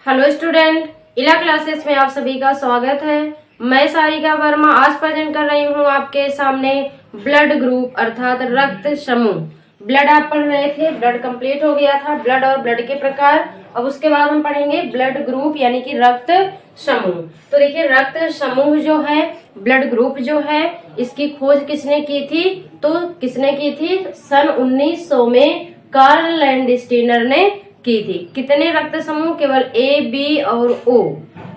Hello student, इला classes में आप सभी का स्वागत है। मैं सारिका वर्मा आज प्रेजेंट कर रही हूँ आपके सामने ब्लड ग्रुप अर्थात रक्त समूह। ब्लड आप पढ़ रहे थे, ब्लड कंप्लीट हो गया था, ब्लड और ब्लड के प्रकार। अब उसके बाद हम पढ़ेंगे ब्लड ग्रुप यानी कि रक्त समूह। तो देखिए, रक्त समूह जो है, ब्लड ग्रुप जो है, इसकी खोज किसने की थी? तो किसने की थी? सन 1900 में कार्ल लैंडस्टीनर ने की थी। कितने रक्त समूह? केवल ए, बी और ओ,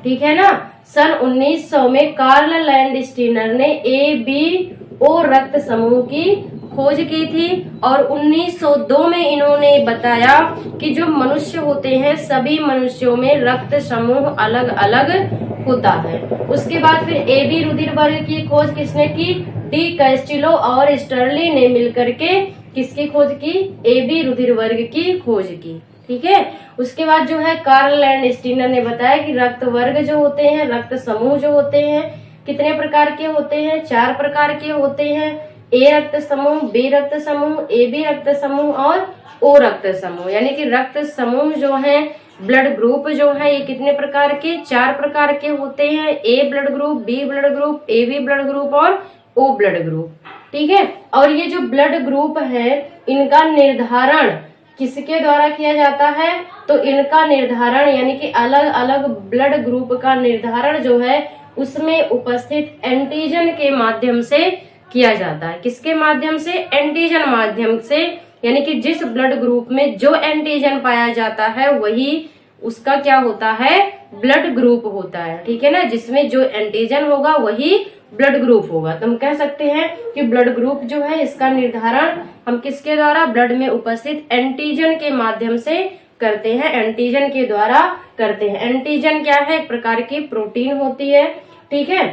ठीक है ना। सन 1900 में कार्ल लैंडस्टीनर ने ए, बी, ओ रक्त समूह की खोज की थी और 1902 में इन्होंने बताया कि जो मनुष्य होते हैं सभी मनुष्यों में रक्त समूह अलग अलग होता है। उसके बाद फिर ए बी रुधिर वर्ग की खोज किसने की? डी कैस्टिलो और स्टर्ली ने मिलकर के किसकी खोज की? ए बी रुधिर वर्ग की खोज की, ठीक है। उसके बाद जो है कार्ल लैंडस्टीनर ने बताया कि रक्त वर्ग जो होते हैं, रक्त समूह जो होते हैं, कितने प्रकार के होते हैं? 4 प्रकार के होते हैं। ए रक्त समूह, बी रक्त समूह, ए बी रक्त समूह और ओ रक्त समूह। यानी कि रक्त समूह जो है, ब्लड ग्रुप जो है, ये कितने प्रकार के? 4 प्रकार के होते हैं। A blood group, B blood group, A B blood group और ओ ब्लड ग्रुप, ठीक है। और ये जो ब्लड ग्रुप है, इनका निर्धारण किसके द्वारा किया जाता है? तो इनका निर्धारण यानी कि अलग अलग ब्लड ग्रुप का निर्धारण जो है, उसमें उपस्थित एंटीजन के माध्यम से किया जाता है। किसके माध्यम से? एंटीजन माध्यम से। यानी कि जिस ब्लड ग्रुप में जो एंटीजन पाया जाता है वही उसका क्या होता है? ब्लड ग्रुप होता है, ठीक है ना। जिसमें जो एंटीजन होगा वही ब्लड ग्रुप होगा। तो हम कह सकते हैं कि ब्लड ग्रुप जो है, इसका निर्धारण हम किसके द्वारा? ब्लड में उपस्थित एंटीजन के माध्यम से करते हैं, एंटीजन के द्वारा करते हैं। एंटीजन क्या है? एक प्रकार की प्रोटीन होती है, ठीक है।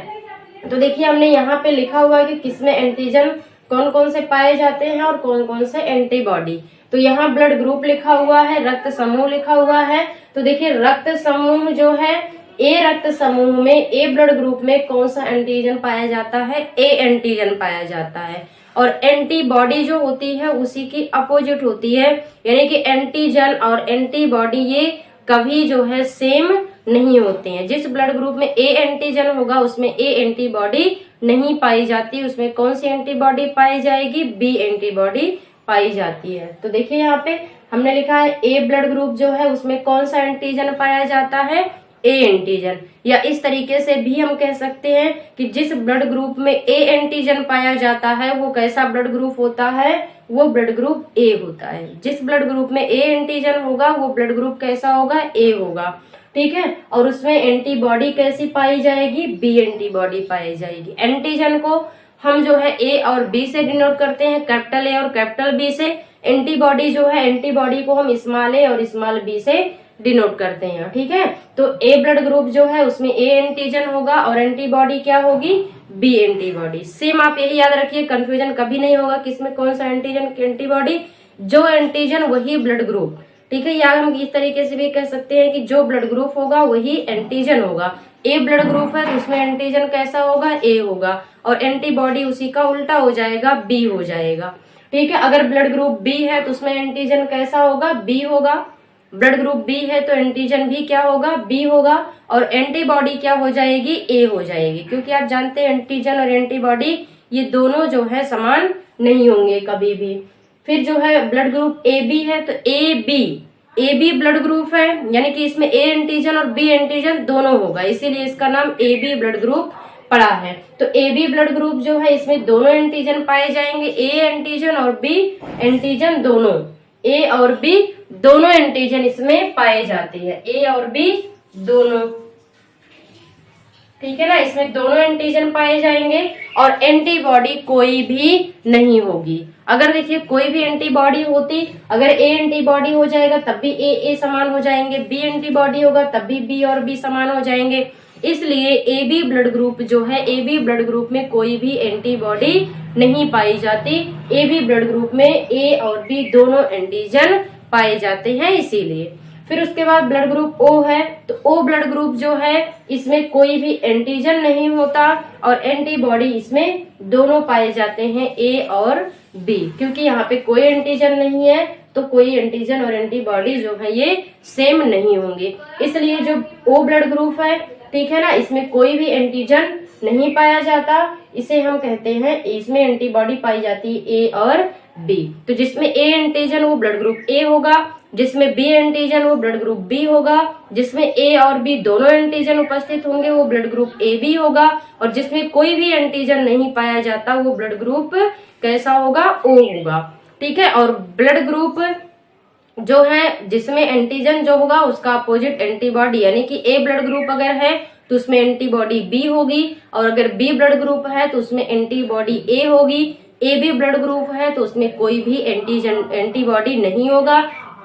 तो देखिए, हमने यहाँ पे लिखा हुआ है कि किसमें एंटीजन कौन कौन से पाए जाते हैं और कौन कौन से एंटीबॉडी। तो यहाँ ब्लड ग्रुप लिखा हुआ है, रक्त समूह लिखा हुआ है। तो देखिए, रक्त समूह जो है, ए रक्त समूह में, ए ब्लड ग्रुप में कौन सा एंटीजन पाया जाता है? ए एंटीजन पाया जाता है। और एंटीबॉडी जो होती है उसी की अपोजिट होती है। यानी कि एंटीजन और एंटीबॉडी ये कभी जो है सेम नहीं होते हैं। जिस ब्लड ग्रुप में ए एंटीजन होगा उसमें ए एंटीबॉडी नहीं पाई जाती। उसमें कौन सी एंटीबॉडी पाई जाएगी? बी एंटीबॉडी पाई जाती है। तो देखिए, यहाँ पे हमने लिखा है ए ब्लड ग्रुप जो है उसमें कौन सा एंटीजन पाया जाता है? A antigen. या इस तरीके से भी हम कह सकते हैं कि जिस ब्लड ग्रुप में ए एंटीजन पाया जाता है वो कैसा ब्लड ग्रुप होता है? वो ब्लड ग्रुप ए होता है। जिस ब्लड ग्रुप में ए एंटीजन होगा वो ब्लड ग्रुप कैसा होगा? ए होगा, ठीक है। और उसमें एंटीबॉडी कैसी पाई जाएगी? बी एंटीबॉडी पाई जाएगी। एंटीजन को हम जो है ए और बी से डिनोट करते हैं, कैपिटल ए और कैपिटल बी से। एंटीबॉडी जो है, एंटीबॉडी को हम स्मॉल ए और स्मॉल बी से डिनोट करते हैं, ठीक है। तो ए ब्लड ग्रुप जो है उसमें ए एंटीजन होगा और एंटीबॉडी क्या होगी? B antibody. सेम आप यही याद रखिए, कंफ्यूजन कभी नहीं होगा किसमें कौन सा एंटीजन एंटीबॉडी। जो एंटीजन वही ब्लड ग्रुप, ठीक है। या हम इस तरीके से भी कह सकते हैं कि जो ब्लड ग्रुप होगा वही एंटीजन होगा। ए ब्लड ग्रुप है तो उसमें एंटीजन कैसा होगा? ए होगा। और एंटीबॉडी उसी का उल्टा हो जाएगा, बी हो जाएगा, ठीक है। अगर ब्लड ग्रुप बी है तो उसमें एंटीजन कैसा होगा? बी होगा। ब्लड ग्रुप बी है तो एंटीजन भी क्या होगा? बी होगा। और एंटीबॉडी क्या हो जाएगी? ए हो जाएगी। क्योंकि आप जानते हैं एंटीजन और एंटीबॉडी ये दोनों जो है समान नहीं होंगे कभी भी। फिर जो है ब्लड ग्रुप ए बी है तो ए बी ब्लड ग्रुप है। यानी कि इसमें ए एंटीजन और बी एंटीजन दोनों होगा, इसीलिए इसका नाम ए बी ब्लड ग्रुप पड़ा है। तो ए बी ब्लड ग्रुप जो है इसमें दोनों एंटीजन पाए जाएंगे, ए एंटीजन और बी एंटीजन दोनों। ए और बी दोनों एंटीजन इसमें पाए जाते हैं, ए और बी दोनों, ठीक है ना। इसमें दोनों एंटीजन पाए जाएंगे और एंटीबॉडी कोई भी नहीं होगी। अगर देखिए कोई भी एंटीबॉडी होती, अगर ए एंटीबॉडी हो जाएगा तब भी ए समान हो जाएंगे, बी एंटीबॉडी होगा तब भी बी और बी समान हो जाएंगे। इसलिए ए बी ब्लड ग्रुप जो है, ए बी ब्लड ग्रुप में कोई भी एंटीबॉडी नहीं पाई जाती। ए बी ब्लड ग्रुप में ए और बी दोनों एंटीजन पाए जाते हैं, इसीलिए। फिर उसके बाद ब्लड ग्रुप ओ है तो ओ ब्लड ग्रुप जो है इसमें कोई भी एंटीजन नहीं होता और एंटीबॉडी इसमें दोनों पाए जाते हैं, ए और बी। क्योंकि यहाँ पे कोई एंटीजन नहीं है तो कोई एंटीजन और एंटीबॉडी जो है ये सेम नहीं होंगे। इसलिए जो ओ ब्लड ग्रुप है, ठीक है ना, इसमें कोई भी एंटीजन नहीं पाया जाता, इसे हम कहते हैं, इसमें एंटीबॉडी पाई जाती है ए और बी। तो जिसमें ए एंटीजन वो ब्लड ग्रुप ए होगा, जिसमें बी एंटीजन वो ब्लड ग्रुप बी होगा, जिसमें ए और बी दोनों एंटीजन उपस्थित होंगे वो ब्लड ग्रुप ए बी होगा, और जिसमें कोई भी एंटीजन नहीं पाया जाता वो ब्लड ग्रुप कैसा होगा, ओ होगा। ठीक है। और ब्लड ग्रुप जो है जिसमें एंटीजन जो होगा उसका अपोजिट एंटीबॉडी, यानी कि ए ब्लड ग्रुप अगर है तो उसमें एंटीबॉडी बी होगी, और अगर बी ब्लड ग्रुप है तो उसमें एंटीबॉडी ए होगी। ए बी ब्लड ग्रुप है तो उसमें कोई भी एंटीबॉडी नहीं होगा।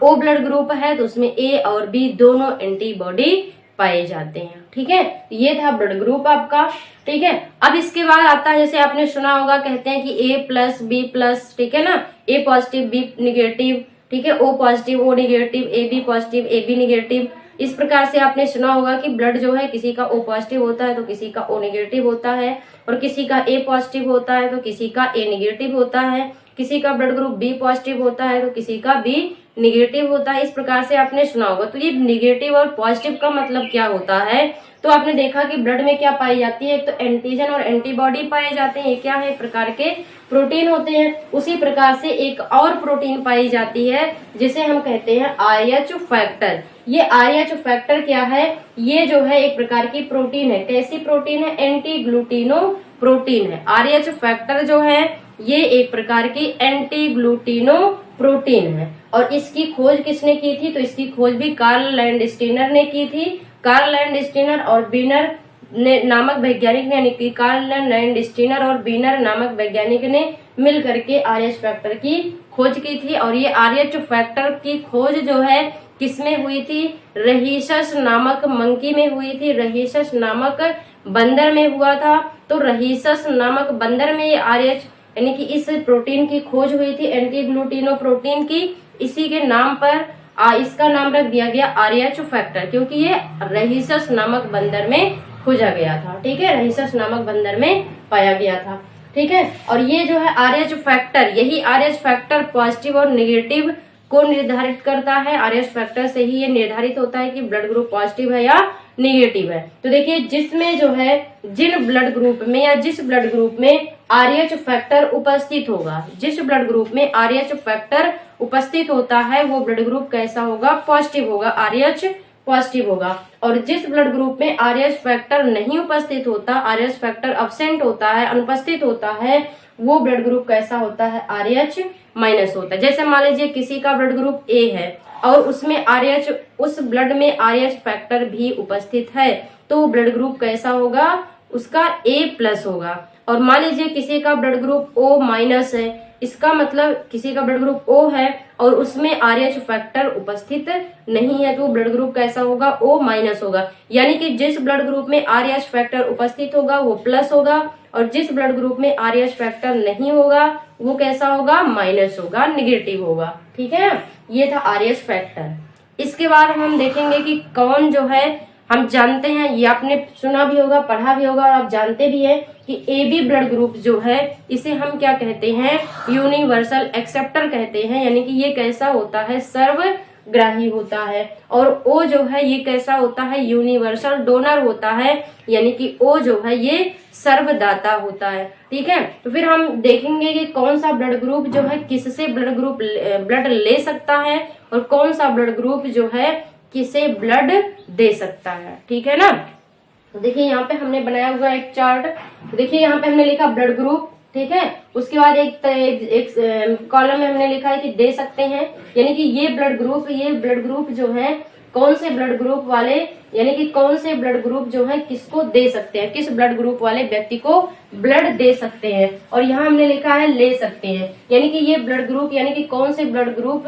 ओ ब्लड ग्रुप है तो उसमें ए और बी दोनों एंटीबॉडी पाए जाते हैं। ठीक है, ये था ब्लड ग्रुप आपका। ठीक है, अब इसके बाद आता है, जैसे आपने सुना होगा, कहते हैं कि ए प्लस बी प्लस, ठीक है ना, ए पॉजिटिव बी निगेटिव, ठीक है, O positive O negative, A B positive A B negative. इस प्रकार से आपने सुना होगा कि ब्लड जो है किसी का ओ पॉजिटिव होता है तो किसी का ओ नेगेटिव होता है, और किसी का ए पॉजिटिव होता है तो किसी का ए नेगेटिव होता है, किसी का ब्लड ग्रुप बी पॉजिटिव होता है तो किसी का बी निगेटिव होता है। इस प्रकार से आपने सुना होगा। तो ये निगेटिव और पॉजिटिव का मतलब क्या होता है, तो आपने देखा कि ब्लड में क्या पाई जाती है, एक तो एंटीजन और एंटीबॉडी पाए जाते हैं, ये क्या है, एक प्रकार के प्रोटीन होते हैं। उसी प्रकार से एक और प्रोटीन पाई जाती है जिसे हम कहते हैं RH फैक्टर। ये RH फैक्टर क्या है, ये जो है एक प्रकार की प्रोटीन है। कैसी प्रोटीन है, एंटी ग्लूटिनो प्रोटीन है। RH फैक्टर जो है ये एक प्रकार की एंटी ग्लूटिनो प्रोटीन है, और इसकी खोज किसने की थी, तो इसकी खोज भी कार्ल लैंडस्टीनर ने की थी। कार्ल लैंडस्टीनर और बीनर ने नामक वैज्ञानिक ने, यानी कि कार्ल लैंडस्टीनर और बीनर नामक वैज्ञानिक ने मिल करके RH फैक्टर की खोज की थी। और ये RH फैक्टर की खोज जो है किसमें हुई थी, रहीसस नामक मंकी में हुई थी, रहीसस नामक बंदर में हुआ था। तो रहीसस नामक बंदर में ये RH यानी कि इस प्रोटीन की खोज हुई थी, एंटी ग्लूटिनो प्रोटीन की। इसी के नाम पर इसका नाम रख दिया गया RH फैक्टर, क्योंकि ये रहीसस नामक बंदर में खोजा गया था। ठीक है, रहीसस नामक बंदर में पाया गया था। ठीक है, और ये जो है RH फैक्टर, यही RH फैक्टर पॉजिटिव और नेगेटिव को निर्धारित करता है। RH फैक्टर से ही ये निर्धारित होता है कि ब्लड ग्रुप पॉजिटिव है या निगेटिव है। तो देखिए, जिसमें जो है जिन ब्लड ग्रुप में या जिस ब्लड ग्रुप में RH फैक्टर उपस्थित होगा, जिस ब्लड ग्रुप में RH फैक्टर उपस्थित होता है वो ब्लड ग्रुप कैसा होगा, पॉजिटिव होगा, RH पॉजिटिव होगा। और जिस ब्लड ग्रुप में RH फैक्टर नहीं उपस्थित होता, RH फैक्टर अब्सेंट होता है, अनुपस्थित होता है, वो ब्लड ग्रुप कैसा होता है, RH माइनस होता है। जैसे मान लीजिए किसी का ब्लड ग्रुप A है और उसमें RH, उस ब्लड में RH फैक्टर भी उपस्थित है, तो ब्लड ग्रुप कैसा होगा, उसका A प्लस होगा। और मान लीजिए किसी का ब्लड ग्रुप O माइनस है, इसका मतलब किसी का ब्लड ग्रुप O है और उसमें RH फैक्टर उपस्थित नहीं है, तो ब्लड ग्रुप कैसा होगा, O माइनस होगा। यानी कि जिस ब्लड ग्रुप में RH फैक्टर उपस्थित होगा वो प्लस होगा, और जिस ब्लड ग्रुप में RH फैक्टर नहीं होगा वो कैसा होगा, माइनस होगा, निगेटिव होगा। ठीक है, ये था RH फैक्टर। इसके बाद हम देखेंगे कि कौन जो है, हम जानते हैं, ये आपने सुना भी होगा, पढ़ा भी होगा, और आप जानते भी हैं कि AB ब्लड ग्रुप जो है इसे हम क्या कहते हैं, यूनिवर्सल एक्सेप्टर कहते हैं। यानी कि ये कैसा होता है, सर्वग्राही होता है। और O जो है ये कैसा होता है, यूनिवर्सल डोनर होता है। यानी कि O जो है ये सर्वदाता होता है। ठीक है, तो फिर हम देखेंगे कि कौन सा ब्लड ग्रुप जो है किससे ब्लड ले सकता है, और कौन सा ब्लड ग्रुप जो है किसे ब्लड दे सकता है। ठीक है ना, तो देखिए यहाँ पे हमने बनाया हुआ एक चार्ट। देखिए यहाँ पे हमने लिखा ब्लड ग्रुप, ठीक है, उसके बाद एक कॉलम में हमने लिखा है कि दे सकते हैं, यानी कि ये ब्लड ग्रुप जो है कौन से ब्लड ग्रुप वाले, यानी कि कौन से ब्लड ग्रुप जो है किसको दे सकते हैं, किस ब्लड ग्रुप वाले व्यक्ति को ब्लड दे सकते हैं। और यहाँ हमने लिखा है ले सकते हैं, यानी कि ये ब्लड ग्रुप, यानी कि कौन से ब्लड ग्रुप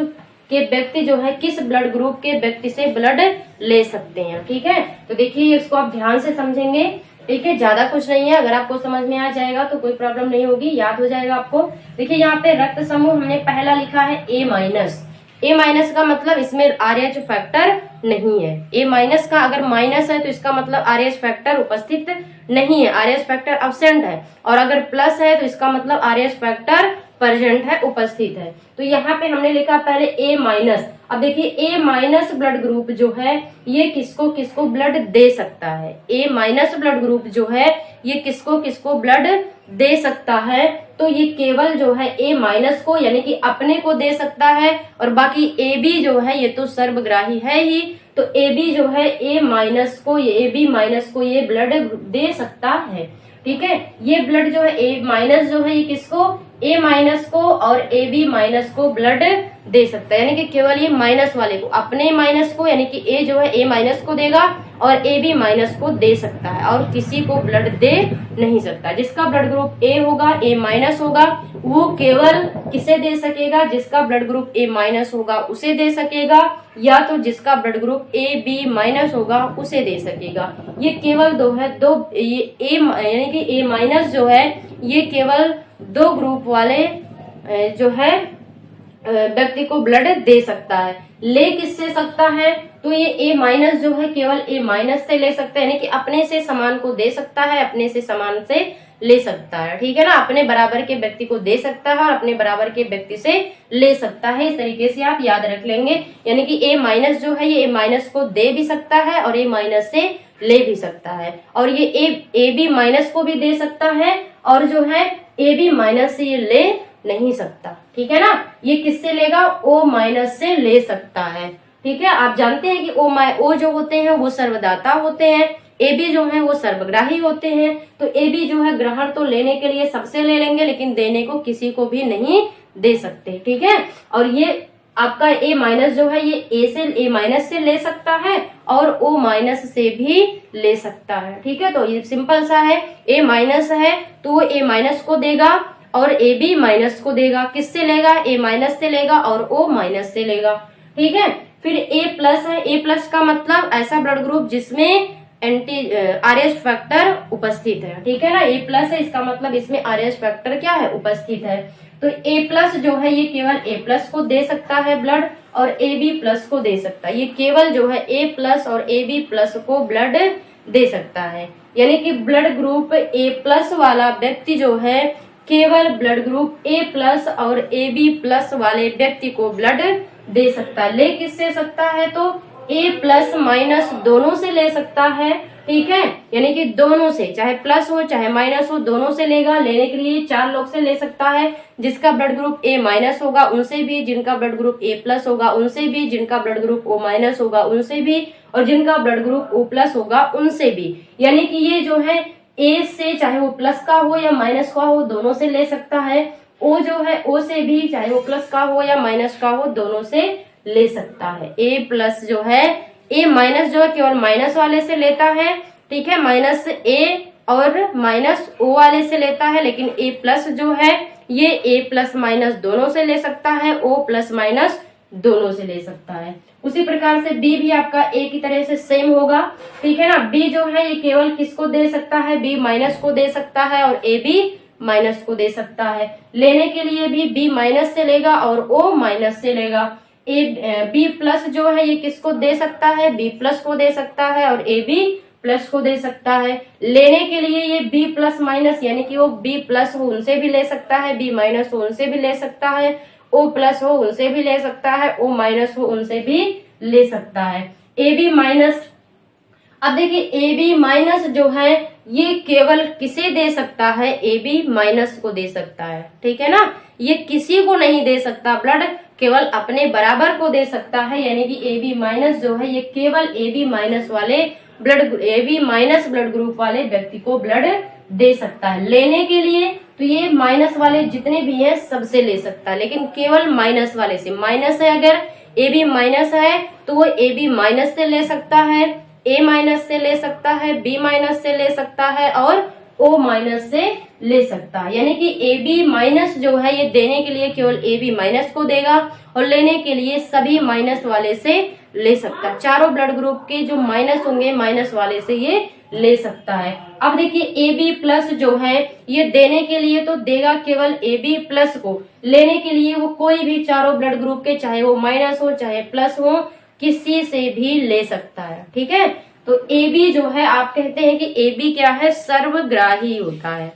के व्यक्ति जो है किस ब्लड ग्रुप के व्यक्ति से ब्लड ले सकते हैं। ठीक है, तो देखिए इसको आप ध्यान से समझेंगे। ठीक है, ज्यादा कुछ नहीं है, अगर आपको समझ में आ जाएगा तो कोई प्रॉब्लम नहीं होगी, याद हो जाएगा आपको। देखिए यहाँ पे रक्त समूह हमने पहला लिखा है A माइनस। A माइनस का मतलब इसमें RH फैक्टर नहीं है। A माइनस का अगर माइनस है तो इसका मतलब RH फैक्टर उपस्थित नहीं है, RH फैक्टर अब्सेंट है। और अगर प्लस है तो इसका मतलब RH फैक्टर प्रेजेंट है, उपस्थित है। तो यहाँ पे हमने लिखा पहले ए माइनस। अब देखिए ए माइनस ब्लड ग्रुप जो है ये किसको किसको ब्लड दे सकता है। ए माइनस ब्लड ग्रुप जो है ये किसको किसको ब्लड दे सकता है। तो ये केवल जो है ए माइनस को यानी कि अपने को दे सकता है, और बाकी ए बी जो है ये तो सर्वग्राही है ही। तो ए बी जो है ए माइनस को, ए बी माइनस को ये ब्लड दे सकता है। ठीक है, ये ब्लड जो है ए माइनस जो है ये किसको, ए माइनस को और ए बी माइनस को ब्लड दे सकता है। यानी कि केवल ये माइनस वाले को, अपने माइनस को यानी कि ए जो है ए माइनस को देगा और ए बी माइनस को दे सकता है, और किसी को ब्लड दे नहीं सकता। जिसका ब्लड ग्रुप ए होगा, ए माइनस होगा, वो केवल किसे दे सकेगा, जिसका ब्लड ग्रुप ए माइनस होगा उसे दे सकेगा, या तो जिसका blood group A B minus होगा उसे दे सकेगा। ये केवल दो है, ये ए यानी कि ए माइनस जो है ये केवल दो ग्रुप वाले जो है व्यक्ति को ब्लड दे सकता है। ले किससे सकता है, तो ये ए माइनस जो है केवल ए माइनस से ले सकता है, यानी कि अपने से समान को दे सकता है, अपने से समान से ले सकता है। ठीक है ना, अपने बराबर के व्यक्ति को दे सकता है और अपने बराबर के व्यक्ति से ले सकता है। इस तरीके से आप याद रख लेंगे। यानी कि ए माइनस जो है ये ए माइनस को दे भी सकता है और ए माइनस से ले भी सकता है, और ये ए बी माइनस को भी दे सकता है, और जो है ए बी माइनस से ये ले नहीं सकता। ठीक है ना, ये किससे लेगा, ओ माइनस से ले सकता है। ठीक है, आप जानते हैं कि ओ जो होते हैं वो सर्वदाता होते हैं, ए बी जो है वो सर्वग्राही होते हैं। तो ए बी जो है ग्रहण तो लेने के लिए सबसे ले लेंगे, लेकिन देने को किसी को भी नहीं दे सकते। ठीक है, और ये आपका ए माइनस जो है ये ए माइनस से ले सकता है और ओ माइनस से भी ले सकता है। ठीक है, तो ये सिंपल सा है, ए माइनस है तो वो ए माइनस को देगा और ए बी माइनस को देगा। किससे लेगा, ए माइनस से लेगा और ओ माइनस से लेगा। ठीक है, फिर ए प्लस है। ए प्लस का मतलब ऐसा ब्लड ग्रुप जिसमें आरएच फैक्टर उपस्थित है। ठीक है ना, ए प्लस है इसका मतलब इसमें आरएच फैक्टर क्या है, उपस्थित है। तो ए प्लस जो है ये केवल ए प्लस को दे सकता है ब्लड, और ए बी प्लस को दे सकता है। ये केवल जो है ए प्लस और ए बी प्लस को ब्लड दे सकता है। यानी कि ब्लड ग्रुप ए प्लस वाला व्यक्ति जो है केवल ब्लड ग्रुप ए प्लस और ए बी प्लस वाले व्यक्ति को ब्लड दे सकता है। ले किससे सकता है, तो ए प्लस माइनस दोनों से ले सकता है। ठीक है, यानी कि दोनों से, चाहे प्लस हो चाहे माइनस हो, दोनों से लेगा। लेने के लिए 4 लोग से ले सकता है, जिसका ब्लड ग्रुप ए माइनस होगा उनसे भी, जिनका ब्लड ग्रुप ए प्लस होगा उनसे भी, जिनका ब्लड ग्रुप ओ माइनस होगा उनसे भी, और जिनका ब्लड ग्रुप ओ प्लस होगा उनसे भी। यानी कि ये जो है ए से, चाहे वो प्लस का हो या माइनस का हो, दोनों से ले सकता है। ओ जो है ओ से भी, चाहे वो प्लस का हो या माइनस का हो, दोनों से ले सकता है। ए प्लस जो है, ए माइनस जो है केवल माइनस वाले से लेता है। ठीक है, माइनस ए और माइनस ओ वाले से लेता है, लेकिन ए प्लस जो है ये ए प्लस माइनस दोनों से ले सकता है, ओ प्लस माइनस दोनों से ले सकता है। उसी प्रकार से बी भी आपका ए की तरह से सेम होगा। ठीक है ना, बी जो है ये केवल किसको दे सकता है, बी माइनस को दे सकता है और ए बी माइनस को दे सकता है। लेने के लिए भी बी माइनस से लेगा और ओ माइनस से लेगा। बी प्लस जो है ये किसको दे सकता है, बी प्लस को दे सकता है और ए बी प्लस को दे सकता है। लेने के लिए ये बी प्लस माइनस, यानी कि वो बी प्लस हो उनसे भी ले सकता है, बी माइनस हो उनसे भी ले सकता है, ओ प्लस हो उनसे भी ले सकता है, ओ माइनस हो उनसे भी ले सकता है। ए बी माइनस, अब देखिए ए बी माइनस जो है ये केवल किसे दे सकता है, ए बी माइनस को दे सकता है। ठीक है ना, ये किसी को नहीं दे सकता ब्लड, केवल अपने बराबर को दे सकता है। यानी कि ए बी माइनस जो है ये केवल ए बी माइनस वाले A B minus blood group वाले व्यक्ति को ब्लड दे सकता है। लेने के लिए तो ये माइनस वाले जितने भी हैं सबसे ले सकता है, लेकिन केवल माइनस वाले से। माइनस है, अगर ए बी माइनस है तो वो ए बी माइनस से ले सकता है, ए माइनस से ले सकता है, बी माइनस से ले सकता है और ओ माइनस से ले सकता है। यानी कि ए बी माइनस जो है ये देने के लिए केवल ए बी माइनस को देगा और लेने के लिए सभी माइनस वाले से ले सकता है। चारों ब्लड ग्रुप के जो माइनस होंगे माइनस वाले से ये ले सकता है। अब देखिए ए बी प्लस जो है ये देने के लिए तो देगा केवल ए बी प्लस को, लेने के लिए वो कोई भी चारों ब्लड ग्रुप के, चाहे वो माइनस हो चाहे प्लस हो, किसी से भी ले सकता है। ठीक है, तो ए बी जो है आप कहते हैं कि ए बी क्या है, सर्वग्राही होता है।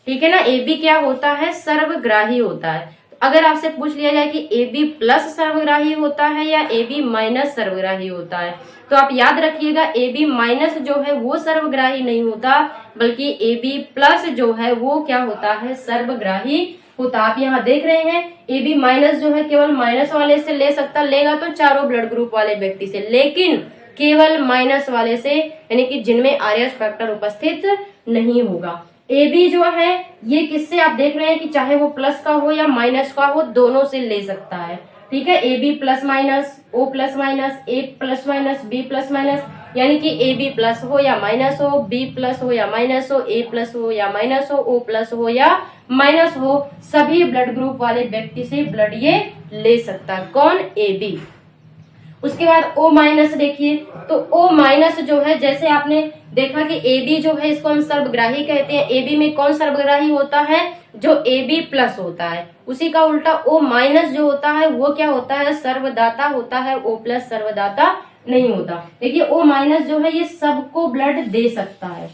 ठीक है ना। ए बी क्या होता है, सर्वग्राही होता है। अगर आपसे पूछ लिया जाए कि ए बी प्लस सर्वग्राही होता है या ए बी माइनस सर्वग्राही होता है, तो आप याद रखिएगा ए बी माइनस जो है वो सर्वग्राही नहीं होता, बल्कि ए बी प्लस जो है वो क्या होता है, सर्वग्राही होता। आप यहाँ देख रहे हैं ए बी माइनस जो है केवल माइनस वाले से ले सकता, लेगा तो चारों ब्लड ग्रुप वाले व्यक्ति से, लेकिन केवल माइनस वाले से, यानी कि जिनमें आर एच फैक्टर उपस्थित नहीं होगा। ए बी जो है ये किससे आप देख रहे हैं कि चाहे वो प्लस का हो या माइनस का हो, दोनों से ले सकता है। ठीक है, A B plus minus, O plus minus, A plus minus, B plus minus, यानी कि ए बी प्लस हो या माइनस हो, बी प्लस हो या माइनस हो, ए प्लस हो या माइनस हो, ओ प्लस हो या माइनस हो, सभी ब्लड ग्रुप वाले व्यक्ति से ब्लड ये ले सकता है। कौन, ए बी। उसके बाद ओ माइनस देखिए, तो ओ माइनस जो है, जैसे आपने देखा कि ए बी जो है इसको हम सर्वग्राही कहते हैं। ए बी में कौन सर्वग्राही होता है, जो ए बी प्लस होता है। उसी का उल्टा ओ माइनस जो होता है वो क्या होता है, सर्वदाता होता है। ओ प्लस सर्वदाता नहीं होता। देखिए ओ माइनस जो है ये सबको ब्लड दे सकता है,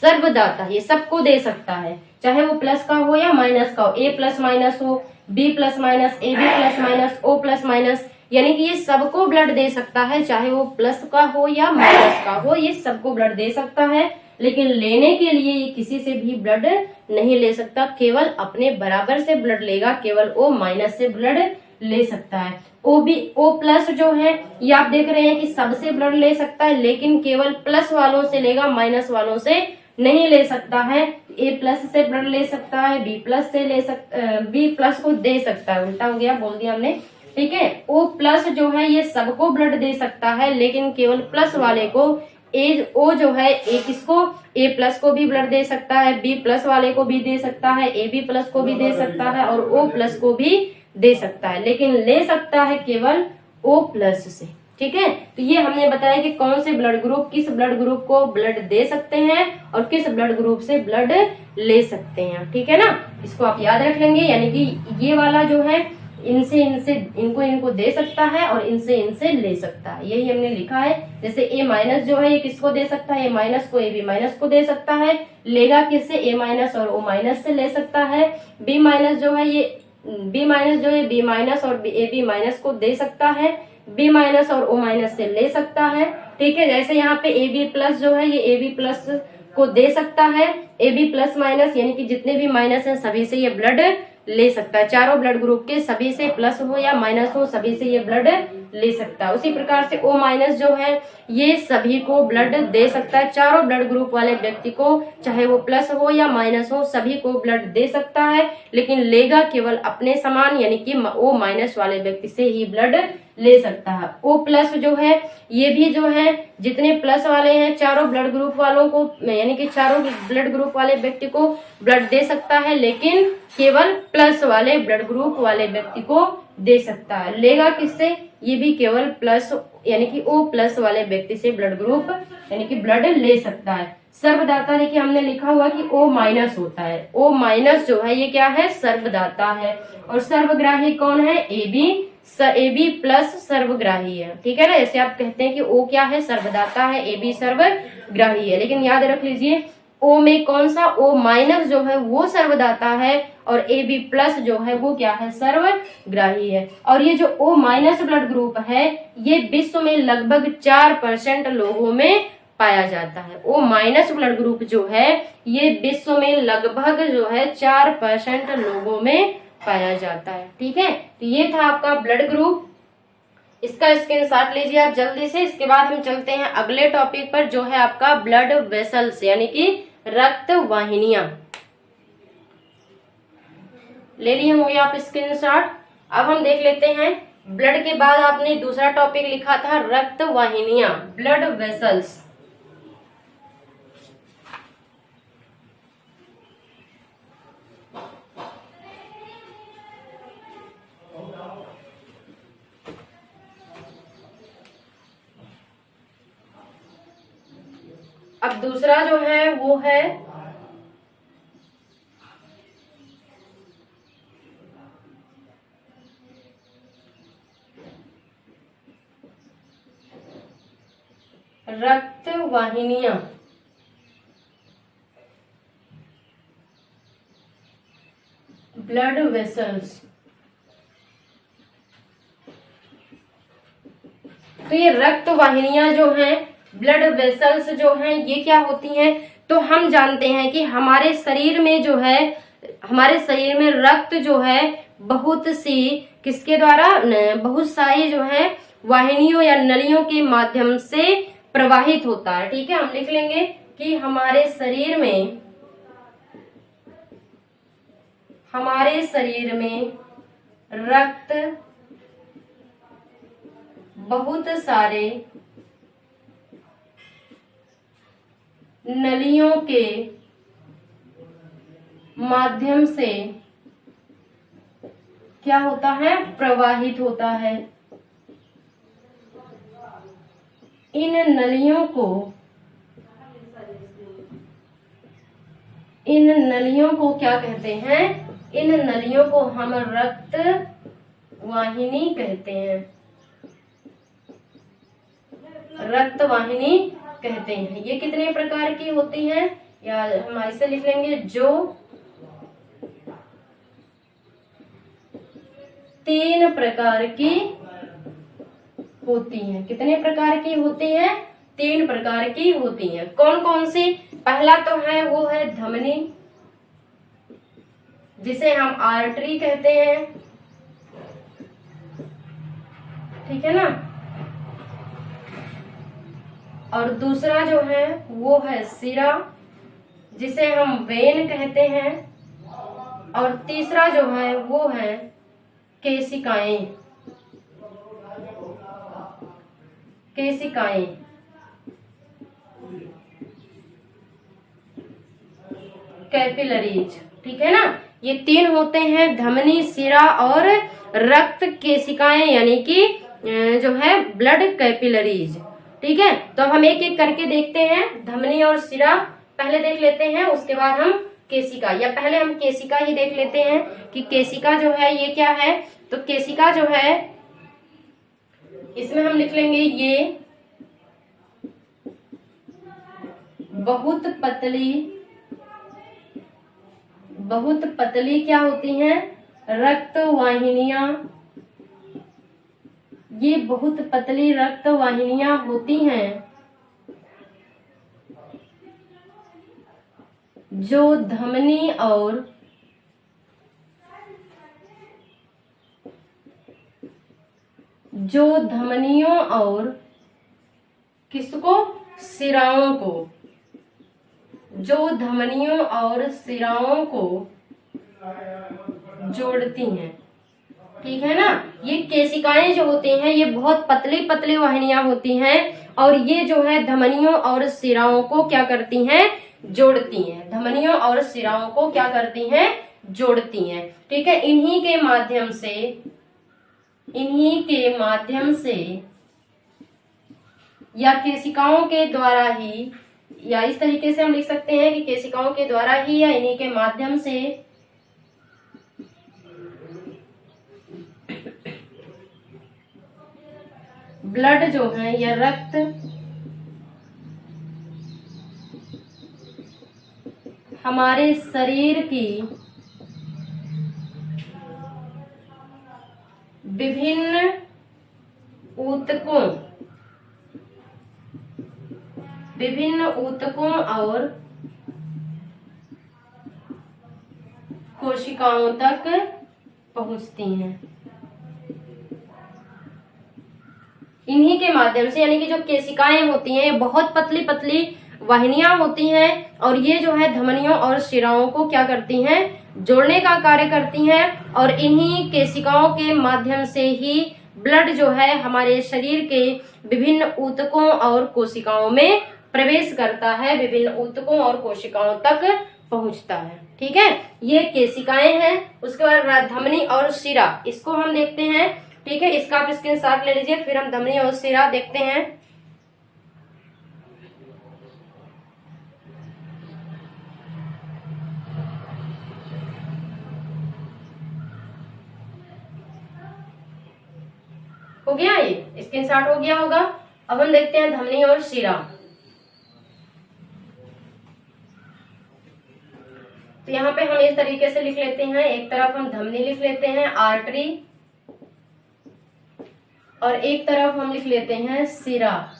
सर्वदाता ये सबको दे सकता है, चाहे वो प्लस का हो या माइनस का हो। ए प्लस माइनस हो, B plus minus, A B plus minus, O plus minus, यानी कि ये सबको ब्लड दे सकता है, चाहे वो प्लस का हो या माइनस का हो, ये सबको ब्लड दे सकता है। लेकिन लेने के लिए ये किसी से भी ब्लड नहीं ले सकता, केवल अपने बराबर से ब्लड लेगा, केवल ओ माइनस से ब्लड ले सकता है। ओ बी, ओ प्लस जो है ये आप देख रहे हैं कि सबसे ब्लड ले सकता है, लेकिन केवल प्लस वालों से लेगा, माइनस वालों से नहीं ले सकता है। ए प्लस से ब्लड ले सकता है, बी प्लस से ले सकता, बी प्लस को दे सकता है, उल्टा हो गया, बोल दिया हमने। ठीक है, ओ प्लस जो है ये सबको ब्लड दे सकता है, लेकिन केवल प्लस वाले को, ए ओ जो है ए किसको, ए प्लस को भी ब्लड दे सकता है, बी प्लस वाले को भी दे सकता है, ए बी प्लस को भी दे सकता है और ओ प्लस को भी दे सकता है, लेकिन ले सकता है केवल ओ प्लस से। ठीक है, तो ये हमने बताया कि कौन से ब्लड ग्रुप किस ब्लड ग्रुप को ब्लड दे सकते हैं और किस ब्लड ग्रुप से ब्लड ले सकते हैं। ठीक है ना, इसको आप याद रख लेंगे। यानी कि ये वाला जो है इनसे इनसे इनको दे सकता है और इनसे इनसे ले सकता है, यही हमने लिखा है। जैसे ए माइनस जो है ये किसको दे सकता है, ए माइनस को ए बी माइनस को दे सकता है, लेगा किससे, ए माइनस और ओ माइनस से ले सकता है। बी माइनस जो है ये बी माइनस जो है बी माइनस और ए बी माइनस को दे सकता है, बी माइनस और ओ माइनस से ले सकता है। ठीक है, जैसे यहाँ पे ए बी प्लस जो है ये ए बी प्लस को दे सकता है, ए बी प्लस माइनस यानी कि जितने भी माइनस हैं सभी से ये ब्लड ले सकता है, चारों ब्लड ग्रुप के सभी से, प्लस हो या माइनस हो सभी से ये ब्लड ले सकता है। उसी प्रकार से ओ माइनस जो है ये सभी को ब्लड दे सकता है, चारों ब्लड ग्रुप वाले व्यक्ति को, चाहे वो प्लस हो या माइनस हो सभी को ब्लड दे सकता है, लेकिन लेगा केवल अपने समान यानी कि ओ माइनस वाले व्यक्ति से ही ब्लड ले सकता है। ओ प्लस जो है ये भी जो है जितने प्लस वाले हैं चारों ब्लड ग्रुप वालों को, यानी कि चारों ब्लड ग्रुप वाले व्यक्ति को ब्लड दे सकता है, लेकिन केवल प्लस वाले ब्लड ग्रुप वाले व्यक्ति को दे सकता है। लेगा किससे, ये भी केवल प्लस यानी कि ओ प्लस वाले व्यक्ति से ब्लड ग्रुप यानी कि ब्लड ले सकता है। सर्वदाता देखिए हमने लिखा हुआ कि ओ माइनस होता है, ओ माइनस जो है ये क्या है, सर्वदाता है। और सर्वग्राही कौन है, ए बी प्लस सर्वग्राही है। ठीक है ना, ऐसे आप कहते हैं कि ओ क्या है, सर्वदाता है, ए बी सर्वग्राही है, लेकिन याद रख लीजिए ओ में कौन सा, ओ माइनस जो है वो सर्वदाता है और ए बी प्लस जो है वो क्या है, सर्वग्राही है। और ये जो ओ माइनस ब्लड ग्रुप है ये विश्व में लगभग 4% लोगों में पाया जाता है। ओ माइनस ब्लड ग्रुप जो है ये विश्व में लगभग जो है 4% लोगों में पाया जाता है। ठीक है, तो ये था आपका ब्लड ग्रुप, इसका स्क्रीनशॉट लीजिए आप जल्दी से। इसके बाद हम चलते हैं अगले टॉपिक पर जो है आपका ब्लड वेसल्स यानी कि रक्त वाहिनियां। ले लिए होंगे आप स्क्रीनशॉट। अब हम देख लेते हैं ब्लड के बाद आपने दूसरा टॉपिक लिखा था रक्त वाहिनियां, ब्लड वेसल्स। अब दूसरा जो है वो है रक्त वाहिनियां। Blood vessels. तो ये रक्त वाहिनियां जो हैं, ब्लड वेसल्स जो हैं, ये क्या होती हैं? तो हम जानते हैं कि हमारे शरीर में जो है, हमारे शरीर में रक्त जो है बहुत सी किसके द्वारा, बहुत सारी जो है वाहिनियों या नलियों के माध्यम से प्रवाहित होता है। ठीक है, हम लिख लेंगे कि हमारे शरीर में रक्त बहुत सारे नलियों के माध्यम से क्या होता है, प्रवाहित होता है। इन नलियों को क्या कहते हैं? इन नलियों को हम रक्त वाहिनी कहते हैं, रक्त वाहिनी कहते हैं। ये कितने प्रकार की होती हैं, या हम ऐसे लिख लेंगे, जो 3 प्रकार की होती हैं। कितने प्रकार की होती हैं? 3 प्रकार की होती हैं। कौन कौन सी? पहला तो है वो है धमनी, जिसे हम आर्टरी कहते हैं। ठीक है ना। और दूसरा जो है वो है सिरा, जिसे हम वेन कहते हैं। और तीसरा जो है वो है केशिकाएं। कैपिलरीज। ठीक है ना। ये 3 होते हैं, धमनी, सिरा और रक्त केशिकाएं, यानी कि जो है ब्लड कैपिलरीज। ठीक है, तो हम एक एक करके देखते हैं। धमनी और सिरा पहले देख लेते हैं, उसके बाद हम केशिका, या पहले हम केशिका ही देख लेते हैं कि केशिका जो है ये क्या है। तो केशिका जो है, इसमें हम लिख लेंगे ये बहुत पतली क्या होती हैं, रक्त वाहिनियां। ये बहुत पतली रक्त वाहिनियां होती हैं, जो धमनी और धमनियों और किसको, सिराओं को, जो धमनियों और सिराओं को जोड़ती हैं। ठीक है ना। ये केशिकाएं जो होती हैं ये बहुत पतली पतली वाहिनियां होती हैं, और ये जो है धमनियों और सिराओं को क्या करती हैं, जोड़ती हैं। धमनियों और सिराओं को क्या करती हैं, जोड़ती हैं। ठीक है, इन्हीं के माध्यम से या केशिकाओं के द्वारा ही, या इस तरीके से हम लिख सकते हैं कि केशिकाओं के द्वारा ही या इन्हीं के माध्यम से ब्लड जो है या रक्त हमारे शरीर की विभिन्न ऊतकों और कोशिकाओं तक पहुंचती हैं। इन्हीं के माध्यम से, यानी कि जो केशिकाएं होती हैं ये बहुत पतली पतली वाहिनियां होती हैं, और ये जो है धमनियों और शिराओं को क्या करती हैं, जोड़ने का कार्य करती हैं। और इन्हीं केशिकाओं के माध्यम से ही ब्लड जो है हमारे शरीर के विभिन्न ऊतकों और कोशिकाओं में प्रवेश करता है, विभिन्न ऊतकों और कोशिकाओं तक पहुंचता है। ठीक है, ये केशिकाएं हैं। उसके बाद धमनी और शिरा, इसको हम देखते हैं। ठीक है, इसका आप स्क्रीनशॉट ले लीजिए, फिर हम धमनी और शिरा देखते हैं। हो गया, ये स्क्रीनशॉट हो गया होगा। अब हम देखते हैं धमनी और शिरा। तो यहाँ पे हम इस तरीके से लिख लेते हैं, एक तरफ हम धमनी लिख लेते हैं आर्टरी, और एक तरफ हम लिख लेते हैं सिरा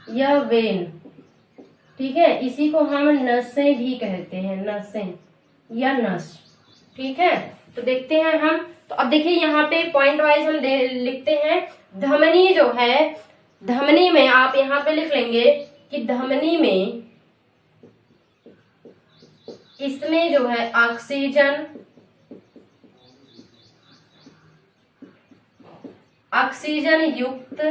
या वेन। ठीक है, इसी को हम नसें भी कहते हैं, नसें या नस। ठीक है, तो देखते हैं हम। तो अब देखिए यहाँ पे पॉइंट वाइज हम लिखते हैं। धमनी जो है, धमनी में आप यहाँ पे लिख लेंगे कि धमनी में, इसमें जो है ऑक्सीजन, ऑक्सीजन युक्त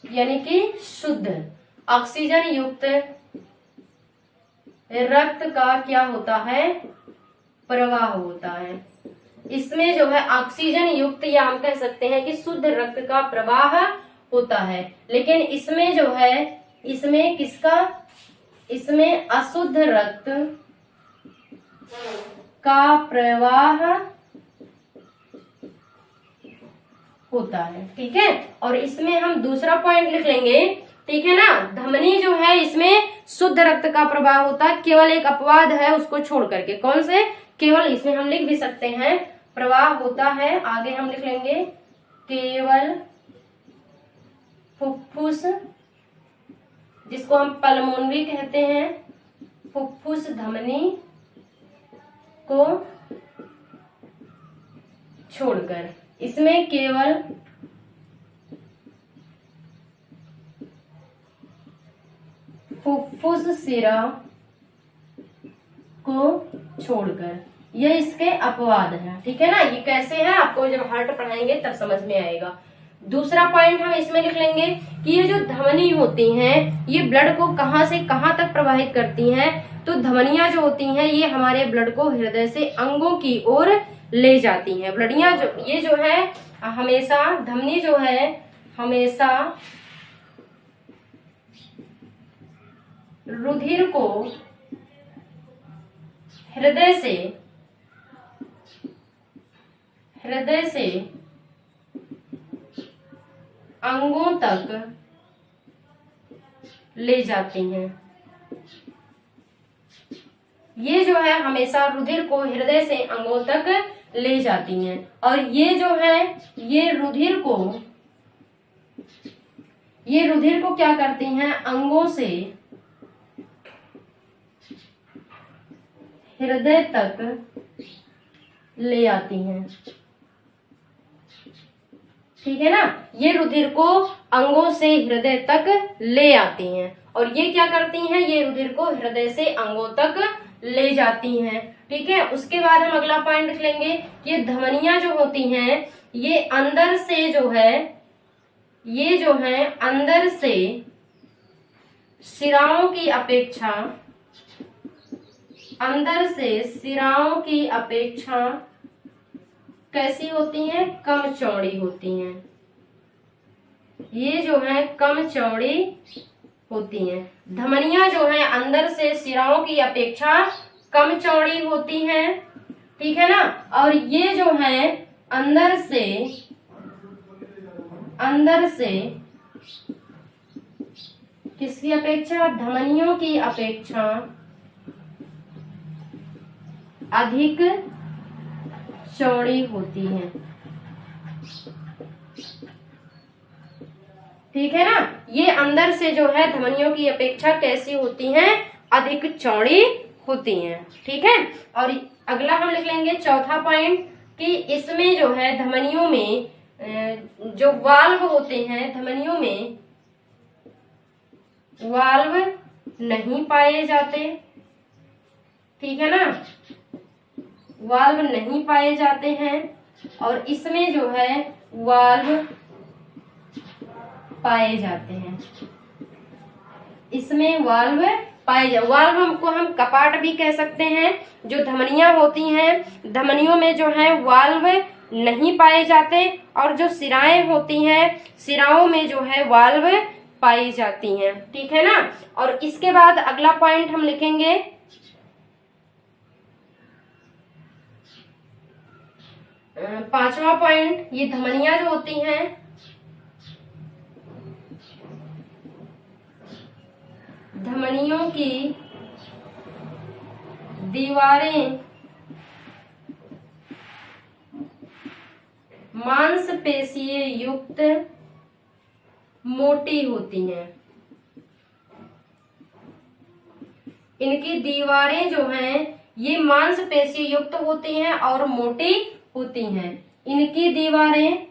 यानी कि शुद्ध ऑक्सीजन युक्त रक्त का क्या होता है, प्रवाह होता है। इसमें जो है ऑक्सीजन युक्त, या हम कह सकते हैं कि शुद्ध रक्त का प्रवाह होता है। लेकिन इसमें जो है, इसमें किसका, इसमें अशुद्ध रक्त का प्रवाह होता है। ठीक है, और इसमें हम दूसरा पॉइंट लिख लेंगे। ठीक है ना, धमनी जो है इसमें शुद्ध रक्त का प्रवाह होता है, केवल एक अपवाद है उसको छोड़ करके। कौन से, केवल, इसमें हम लिख भी सकते हैं प्रवाह होता है। आगे हम लिख लेंगे केवल फुफ्फुस, जिसको हम पल्मोनरी कहते हैं, फुफ्फुस धमनी को छोड़कर, इसमें केवल फुफ्फुस सिरा को छोड़कर, ये इसके अपवाद है। ठीक है ना, ये कैसे है आपको जब हार्ट पढ़ाएंगे तब समझ में आएगा। दूसरा पॉइंट हम इसमें लिख लेंगे कि ये जो धमनी होती हैं, ये ब्लड को कहां से कहां तक प्रवाहित करती हैं। तो धमनियां जो होती हैं ये हमारे ब्लड को हृदय से अंगों की ओर ले जाती हैं। ब्लडियां जो, ये जो है हमेशा, धमनी जो है हमेशा रुधिर को हृदय से अंगों तक ले जाती हैं। ये जो है हमेशा रुधिर को हृदय से अंगों तक ले जाती हैं। और ये जो है, ये रुधिर को क्या करती हैं, अंगों से हृदय तक ले आती हैं। ठीक है ना, ये रुधिर को अंगों से हृदय तक ले आती हैं। और ये क्या करती हैं, ये रुधिर को हृदय से अंगों तक ले जाती हैं। ठीक है, उसके बाद हम अगला पॉइंट लिख लेंगे, ये धमनियां जो होती हैं ये अंदर से जो है, ये जो है अंदर से सिराओं की अपेक्षा, अंदर से सिराओं की अपेक्षा कैसी होती हैं, कम चौड़ी होती हैं। ये जो है कम चौड़ी होती हैं। धमनियां जो है अंदर से सिराओं की अपेक्षा कम चौड़ी होती हैं। ठीक है ना, और ये जो है अंदर से किसकी अपेक्षा, धमनियों की अपेक्षा अधिक चौड़ी होती हैं। ठीक है ना, ये अंदर से जो है धमनियों की अपेक्षा कैसी होती हैं, अधिक चौड़ी होती हैं। ठीक है, और अगला हम लिख लेंगे चौथा पॉइंट कि इसमें जो है धमनियों में जो वाल्व होते हैं, धमनियों में वाल्व नहीं पाए जाते। ठीक है ना, वाल्व नहीं पाए जाते हैं। और इसमें जो है वाल्व पाए जाते हैं, इसमें वाल्व वाल्व हमको हम कपाट भी कह सकते हैं। जो धमनियां होती हैं, धमनियों में जो है वाल्व नहीं पाए जाते, और जो सिराएं होती हैं, सिराओं में जो है वाल्व पाई जाती हैं। ठीक है ना, और इसके बाद अगला पॉइंट हम लिखेंगे पांचवा पॉइंट, ये धमनियां जो होती हैं, धमनियों की दीवारें मांसपेशीय युक्त मोटी होती हैं। इनकी दीवारें जो हैं ये मांसपेशी युक्त होती हैं और मोटी होती हैं। इनकी दीवारें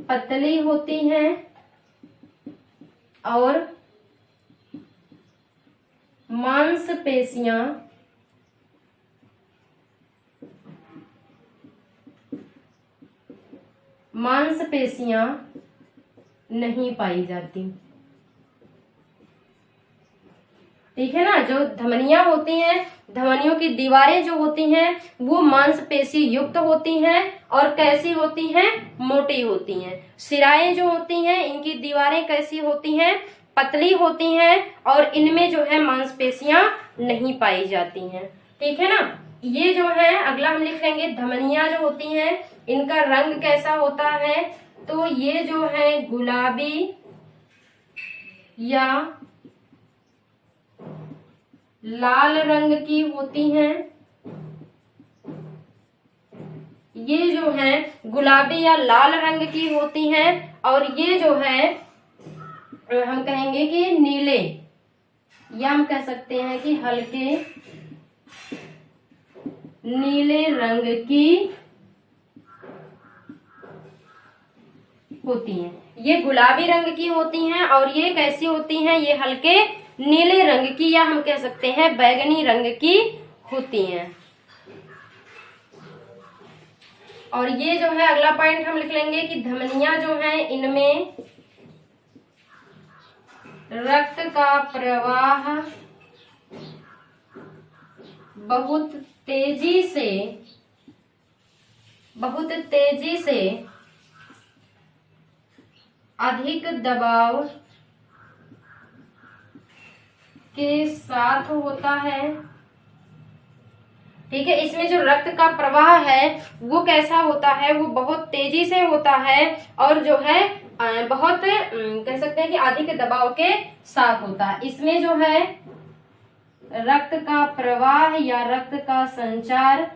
पतली होती हैं और मांसपेशियां नहीं पाई जाती। ठीक है ना। जो धमनियां होती हैं, धमनियों की दीवारें जो होती हैं वो मांसपेशी युक्त होती हैं और कैसी होती हैं? मोटी होती हैं। शिराएं जो होती हैं इनकी दीवारें कैसी होती हैं? पतली होती हैं और इनमें जो है मांसपेशियां नहीं पाई जाती हैं। ठीक है ना। ये जो है अगला हम लिख लेंगे, धमनियां जो होती हैं इनका रंग कैसा होता है? तो ये जो है गुलाबी या लाल रंग की होती हैं। ये जो है गुलाबी या लाल रंग की होती हैं और ये जो है हम कहेंगे कि नीले, या हम कह सकते हैं कि हल्के नीले रंग की होती हैं। ये गुलाबी रंग की होती हैं और ये कैसी होती हैं? ये हल्के नीले रंग की, या हम कह सकते हैं बैगनी रंग की होती हैं। और ये जो है अगला पॉइंट हम लिख लेंगे कि धमनियां जो हैं इनमें रक्त का प्रवाह बहुत तेजी से अधिक दबाव के साथ होता है। ठीक है। इसमें जो रक्त का प्रवाह है वो कैसा होता है? वो बहुत तेजी से होता है और जो है बहुत कह सकते हैं कि अधिक दबाव के साथ होता है। इसमें जो है रक्त का प्रवाह या रक्त का संचार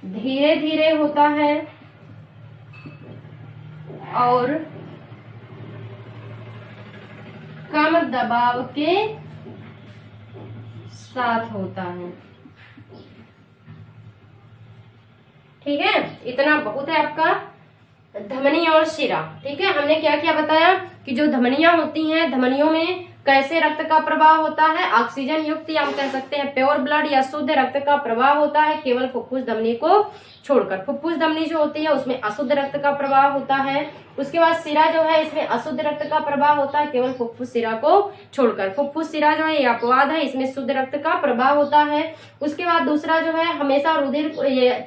धीरे धीरे होता है और कम दबाव के साथ होता है। ठीक है। इतना बहुत है आपका धमनी और शिरा। ठीक है। हमने क्या क्या बताया कि जो धमनियां होती हैं धमनियों में कैसे रक्त का प्रवाह होता है? ऑक्सीजन युक्त, या हम कह सकते हैं प्योर ब्लड या शुद्ध रक्त का प्रवाह होता है केवल फुफ्फुस धमनी को छोड़कर। फुफ्फुस धमनी जो होती है उसमें अशुद्ध रक्त का प्रवाह होता है। उसके बाद शिरा जो है इसमें अशुद्ध रक्त का प्रवाह होता है केवल फुफ्फुस शिरा को छोड़कर। फुफ्फुस शिरा जो है ये अपवाद है, इसमें शुद्ध रक्त का प्रवाह होता है। उसके बाद दूसरा जो है हमेशा रुधिर,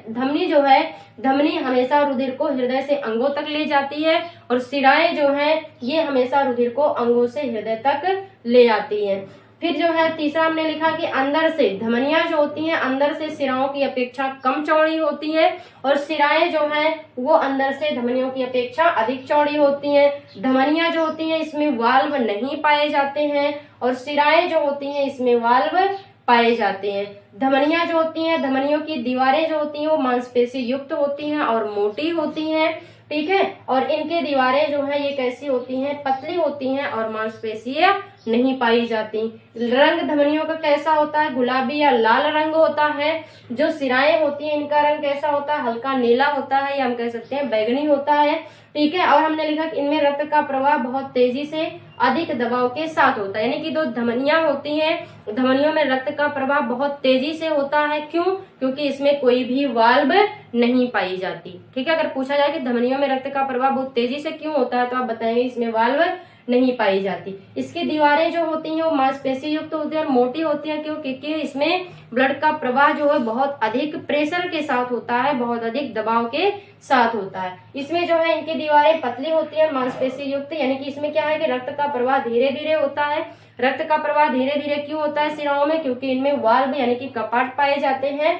धमनी जो है धमनी हमेशा रुधिर को हृदय से अंगों तक ले जाती है और शिराएं जो है ये हमेशा रुधिर को अंगों से हृदय तक ले आती है। फिर जो है तीसरा हमने लिखा कि अंदर से धमनियां जो होती हैं अंदर से शिराओं की अपेक्षा कम चौड़ी होती है और शिराएं जो हैं वो अंदर से धमनियों की अपेक्षा अधिक चौड़ी होती हैं। धमनियां जो होती हैं इसमें वाल्व नहीं पाए जाते हैं और शिराएं जो होती हैं इसमें वाल्व पाए जाते हैं। धमनियां जो होती हैं धमनियों की दीवारें जो होती हैं वो मांसपेशी युक्त होती हैं और मोटी होती हैं। ठीक है। और इनके दीवारें जो है ये कैसी होती हैं? पतली होती हैं और मांसपेशियां नहीं पाई जाती। रंग धमनियों का कैसा होता है? गुलाबी या लाल रंग होता है। जो शिराएं होती हैं इनका रंग कैसा होता है? हल्का नीला होता है या हम कह सकते हैं बैगनी होता है। ठीक है। और हमने लिखा कि इनमें रक्त का प्रवाह बहुत तेजी से अधिक दबाव के साथ होता है, यानी कि जो धमनियां होती हैं धमनियों में रक्त का प्रवाह बहुत तेजी से होता है। क्यों? क्योंकि इसमें कोई भी वाल्व नहीं पाई जाती। ठीक है। अगर पूछा जाए कि धमनियों में रक्त का प्रवाह बहुत तेजी से क्यों होता है तो आप बताएंगे इसमें वाल्व नहीं पाई जाती। इसकी दीवारें जो होती हैं वो मांसपेशी युक्त होती है और मोटी होती है। क्यों? क्योंकि इसमें ब्लड का प्रवाह जो है बहुत अधिक प्रेशर के साथ होता है, बहुत अधिक दबाव के साथ होता है। इसमें जो है इनकी दीवारें पतली होती है मांसपेशी युक्त, यानी कि इसमें क्या है कि रक्त का प्रवाह धीरे धीरे होता है। रक्त का प्रवाह धीरे धीरे क्यों होता है शिराओं में? क्योंकि इनमें वाल्व यानी कि कपाट पाए जाते हैं।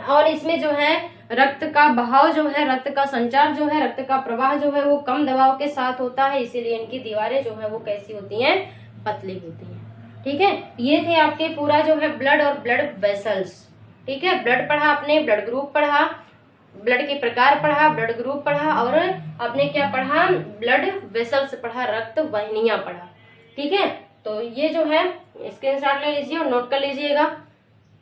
और इसमें जो है रक्त का बहाव जो है, रक्त का संचार जो है, रक्त का प्रवाह जो है वो कम दबाव के साथ होता है, इसीलिए इनकी दीवारें जो है वो कैसी होती हैं, पतली होती हैं। ठीक है, ये थे आपके पूरा जो है ब्लड और ब्लड वेसल्स। ठीक है, ब्लड पढ़ा आपने, ब्लड ग्रुप पढ़ा, ब्लड के प्रकार पढ़ा, ब्लड ग्रुप पढ़ा, और आपने क्या पढ़ा, ब्लड वेसल्स पढ़ा, रक्त वाहिनियां पढ़ा। ठीक है, तो ये जो है स्क्रीनशॉट ले लीजिए और नोट कर लीजिएगा।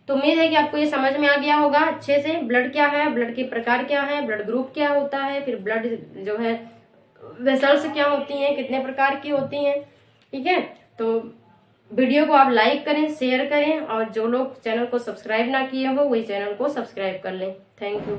तो उम्मीद है कि आपको ये समझ में आ गया होगा अच्छे से, ब्लड क्या है, ब्लड के प्रकार क्या है, ब्लड ग्रुप क्या होता है, फिर ब्लड जो है वेसल्स क्या होती हैं, कितने प्रकार की होती हैं। ठीक है, तो वीडियो को आप लाइक करें, शेयर करें, और जो लोग चैनल को सब्सक्राइब ना किए हो वही चैनल को सब्सक्राइब कर लें। Thank you.